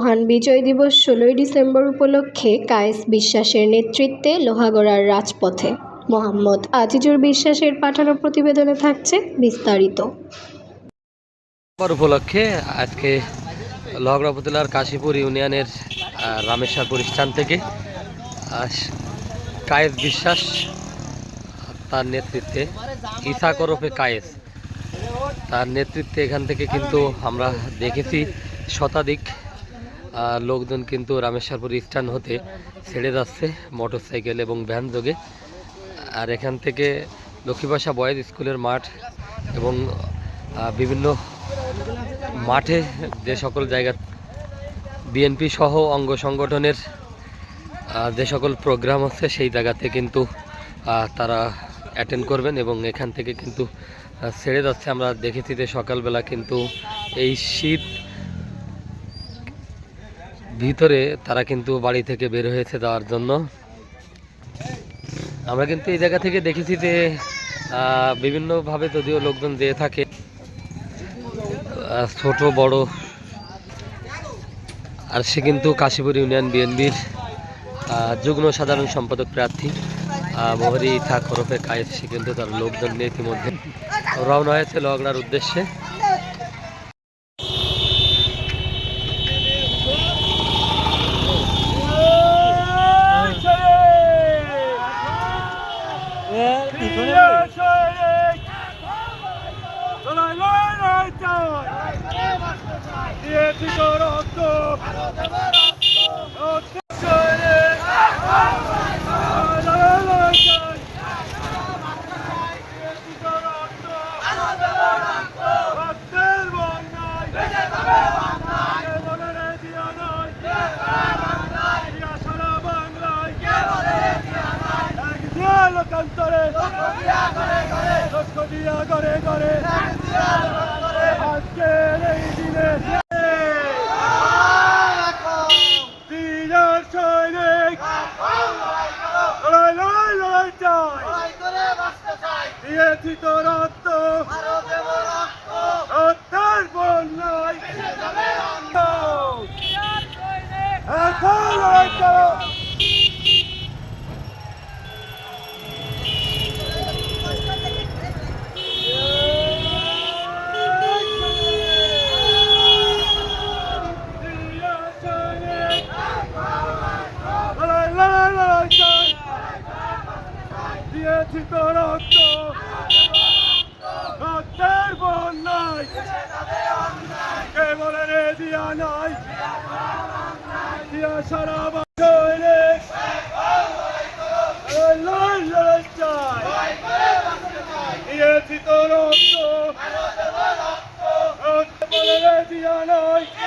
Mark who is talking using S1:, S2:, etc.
S1: মহান বিজয় দিবস 16ই ডিসেম্বর উপলক্ষে কায়েস বিশ্বাসের নেতৃত্বে লোহাগড়ার রাজপথে মোহাম্মদ আজিজুর বিশ্বাসের পাঠানো প্রতিবেদনে থাকছে বিস্তারিত।
S2: উপলক্ষে আজকে লোহাগড়া উপজেলার কাশীপুর ইউনিয়নের রামেশ্বরপুর স্থান থেকে কায়েস বিশ্বাস তার নেতৃত্বে ইসাক ওরফে কায়েস তার নেতৃত্বে এখান থেকে কিন্তু আমরা দেখেছি শতাধিক লোকজন কিন্তু রামেশ্বরপুর স্থান হতে ছেড়ে যাচ্ছে মোটরসাইকেল এবং ভ্যান যোগে। আর এখান থেকে লক্ষ্মীপাশা বয়েজ স্কুলের মাঠ এবং বিভিন্ন মাঠে যে সকল জায়গা বিএনপি সহ অঙ্গ সংগঠনের যে সকল প্রোগ্রাম হচ্ছে সেই জায়গাতে কিন্তু তারা অ্যাটেন্ড করবেন এবং এখান থেকে কিন্তু ছেড়ে যাচ্ছে। আমরা দেখেছি যে সকালবেলা কিন্তু এই শীত ভিতরে তারা কিন্তু বাড়ি থেকে বের হয়েছে যাওয়ার জন্য। আমরা কিন্তু এই জায়গা থেকে দেখেছি যে বিভিন্নভাবে যদিও লোকজন যেয়ে থাকে, ছোট বড়, আর সে কিন্তু কাশীপুর ইউনিয়ন বিএনপির যুগ্ম সাধারণ সম্পাদক প্রার্থী মোহরি ইসাক ওরফে কায়েস, সে কিন্তু তার লোকজন নিয়ে ইতিমধ্যে রওনা হয়েছে লোহাগড়ার উদ্দেশ্যে।
S3: Yeah.